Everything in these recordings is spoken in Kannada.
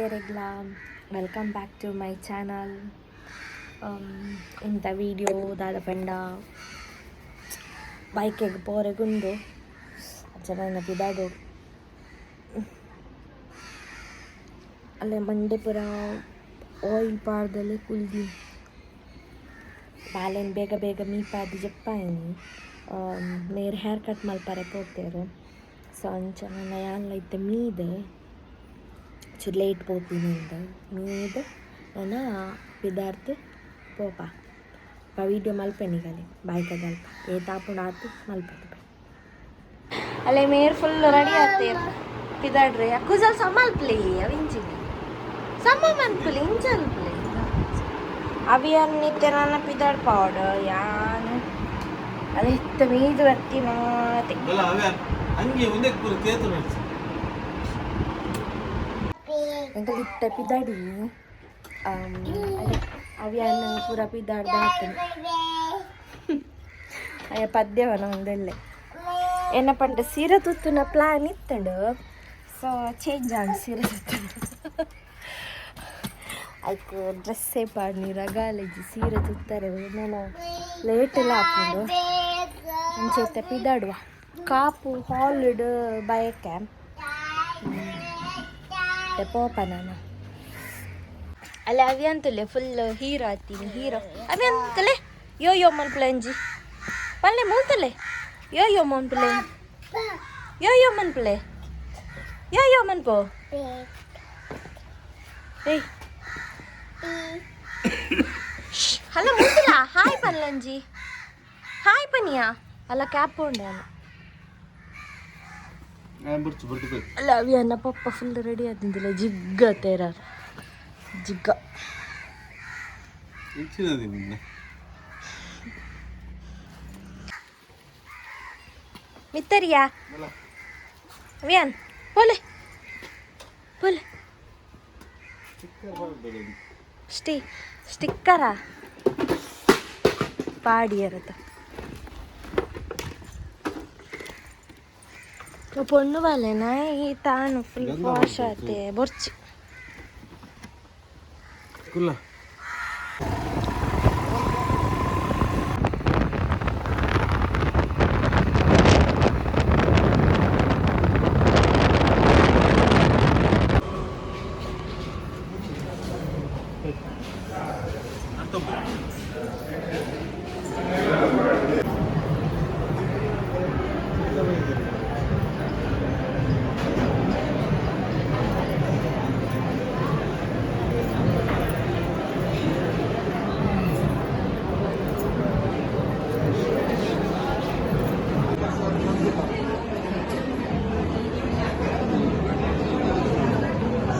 ನಮಸ್ತೆರೆಗ್ಲ welcome back to my channel. ಇಂಥ ವಿಡಿಯೋ ದಾದ ಪಂಡ ಬೈಕಿಗೆ ಪೋರೆಗುಂಡು ಜನ ಬಿದಾಡು ಅಲ್ಲೇ ಮಂಡೆ ಪುರ ಆಯಿಲ್ ಪಾಡ್ದಲ್ಲೇ ಕುಲ್ದಿ ಬಾಲೆನ್ ಬೇಗ ಬೇಗ ಮೀಪಾದಿ ಜಪ್ಪಾಯಿನಿ ಮೇರೆ ಹೇರ್ ಕಟ್ ಮಲ್ಪರೆ ಪೋತೇರು. ಸೊ ಅಂಚನ ಯಾನ್ಲ ಇತ್ತೆ ಮೀದೆ ಚೂರು ಲೇಟ್ ಪೋತೀನಿ ಅಂತ ಮೀದೆ ನಾನು ಬಿದಾರ್ದು ಪೋಪ ವಿಡಿಯೋ ಮಲ್ಪೆನಿಗಲಿ ಬಾಯ್ಕದಲ್ಪ ಏತಾಪುಂಡು ಆತು ಮಲ್ಪದು ಅಲ್ಲೇ ಮೇರ್ ಫುಲ್ ರೆಡಿ ಆಗ್ತೇರು ಬಿದಾಡ್ರಿ ಕುಜಲ್ ಸಮಲ್ಪ್ಲಿ ಅವಿಂಚಿನಿ ಸಮ ಮನ್ಪುಲಿ ಇಂಚಲ್ಪ್ಲಿ ಅವಿಯನ್ ನಿತ್ಯ ನನ್ನ ಪಿದಾಡ್ ಪಾವಡ ಯಾನು ಅದು ಇತ್ತ ಮೀದು ಬತ್ತಿ ಮಾತೆ ಎಂತ ಇತ್ತ ಪಿದಾಡಿ ಅವಿಯನ್ನ ಪೂರ ಪಿದಾಡ್ದ ಅಯ್ಯ ಪದ್ಯವನ ಒಂದೆಲ್ಲೆ ಎನ್ನ ಪಂಡ ಸೀರೆ ತುತ್ತುನ ಪ್ಲಾನ್ ಇತ್ತಂಡು ಸೊ ಚೇಂಜ್ ಆಗಿ ಸೀರೆ ತುತ್ತು ಆಯ್ತು ಡ್ರೆಸ್ಸೇ ಪಾಡ್ನಿ ರಗಾಲೆಜಿ ಸೀರೆ ತುತ್ತಾರೆ ನಾನು ಲೇಟ್ ಎಲ್ಲ ಹಾಕೊಂಡು ಅಂಚೆತ್ತ ಪಿದಾಡುವ ಕಾಪು ಹಾಲಿಡ್ ಬಯಕೆ ಪೋಪ ನಾನು ಅಲ್ಲ ಅವಿಯಂತಲೇ ಫುಲ್ ಹೀರೋ ಆತೀನಿ ಹೀರೋ ಅವಿಯಂತಲೇ ಯೋ ಯೋ ಮನ್ಪ್ಲಂಜಿ ಪಲ್ಲೆ ಮೂತಲೆ ಯೋ ಯೋ ಮನ್ಪ್ಲೆ ಯೋ ಯೋ ಮನ್ಪ್ಲೆ ಯೋ ಯೋ ಮನ್ಪೋ ಏಯ್ ಅಲ್ಲ ಮೂತಿಲ್ಲ ಹಾಯ್ ಪಲ್ಲಂಜಿ ಹಾಯ್ ಪನಿಯಾ ಅಲ್ಲ ಕ್ಯಾಪ್ ಉಂಡೆ ಅಲ್ಲ ಅವಿ ಅನ್ನ ಪಪ್ಪ ಫುಲ್ ರೆಡಿ ಆದಿಂದಿಲ್ಲ ಜಿಗ್ಗ ತೇರಾರು ಜಿಗ್ಗ ಮಿತ್ತರಿಯಾ ಅವಿಯನ್ ಬೋಲೆ ಬೋಲೆ ಸ್ಟಿಕ್ಕರಾ പാടിയറത് പൊണ്ണു പോലെനാ ഈ താണു ഫുൾ വാഷ് ആത്തെ ബൊർച്ച്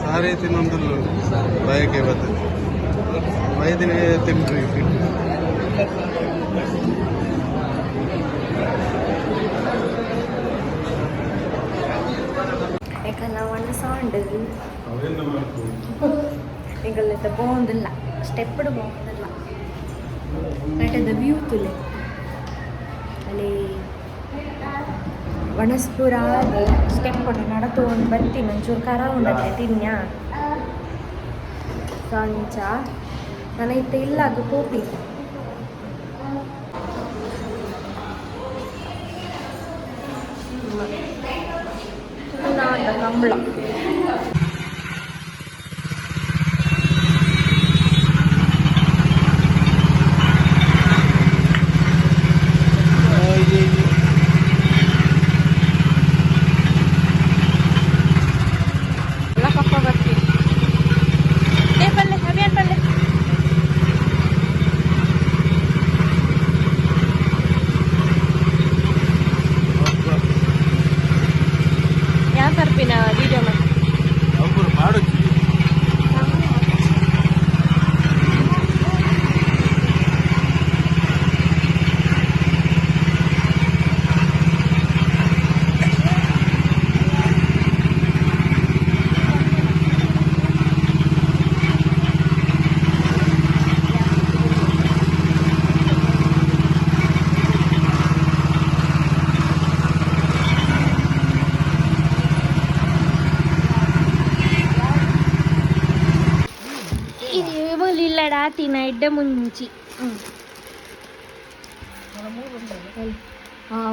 ಸಾರಿ ತಿನ್ನೊಂದು ಬಯಕೆ ಬರ್ತದೆ ವೈದಿನ ತಿನ್ರಿ ಯಾಕಲ್ಲ ಒಂದು ಸೌಂಡ್ ಈಗಲ್ಲ ಬಾಗುಂದಿಲ್ಲ ಸ್ಟೆಪ್ಡ್ ಬಾಗುಂದಿಲ್ಲ ನಟದ ವ್ಯೂ ತುಲೆ ಅಲ್ಲಿ ವನಸ್ಪುರ ಸ್ಟೆಪ್ ನಡತು ಒಂದು ಬತ್ತಿ ಮಂಚೂರು ಖರ ಉಂಡತ್ತೆ ತಿನ್ಯಾ ಸಂಚ ನನೈತೆ ಇಲ್ಲ ಅದು ಕೋಪಿ ಕಂಬಳ ವಿಡಿಯೋ ಮಾಡಿ ಬೇಡ ತಿನ್ನ ಇಡ್ಡೆ ಮುಂಚಿ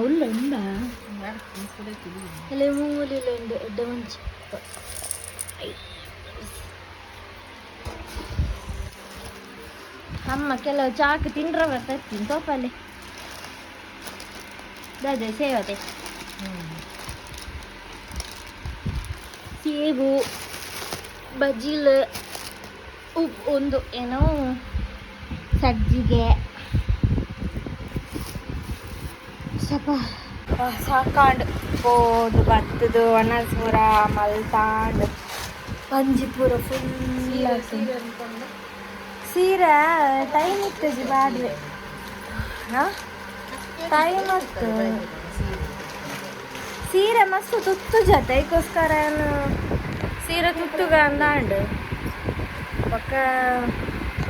ಉಲ್ಲ ಉಂಡ ಅಲ್ಲೇ ಮೂಲಿಲ್ಲ ಉಂಡು ಎಡ್ಡೆ ಮುಂಚಿ ಅಮ್ಮ ಕೆಲವು ಚಾಕು ತಿಂಡ್ರ ಬರ್ತೈತಿ ತೋಪಲ್ಲಿ ಅದೇ ಸೇವತೆ ಸೇಬು ಬಜಿಲ್ ಉಪ್ಪು ಒಂದು ಏನೋ ಸಜ್ಜಿಗೆ ಸ್ವಲ್ಪ ಸಾಕಾಂಡು ಪೋದು ಬತ್ತದು ಅನಸ್ಪುರ ಮಲ್ತಾಂಡ್ ಪಂಜಿಪುರ ಫುಲ್ ಸೀರೆ ಟೈಮ್ ಇರ್ತದೆ ಬಾಡ್ರೆ ಟೈಮ್ ಆಗ್ತು ಸೀರೆ ಮಸ್ತ್ ತುತ್ತು ಜೊತೆ ಅದಕ್ಕೋಸ್ಕರ ಸೀರೆ ತುತ್ತುಗ ಅಂದಾಂಡು ಪಕ್ಕ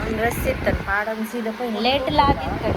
ಒಂದು ಡ್ರೆಸ್ ಇತ್ತು ಪಾಡೊಂದು ಸೀದಾ ಪೋಯಿ ಲೇಟ್ ಲಾಗಿತ್ತು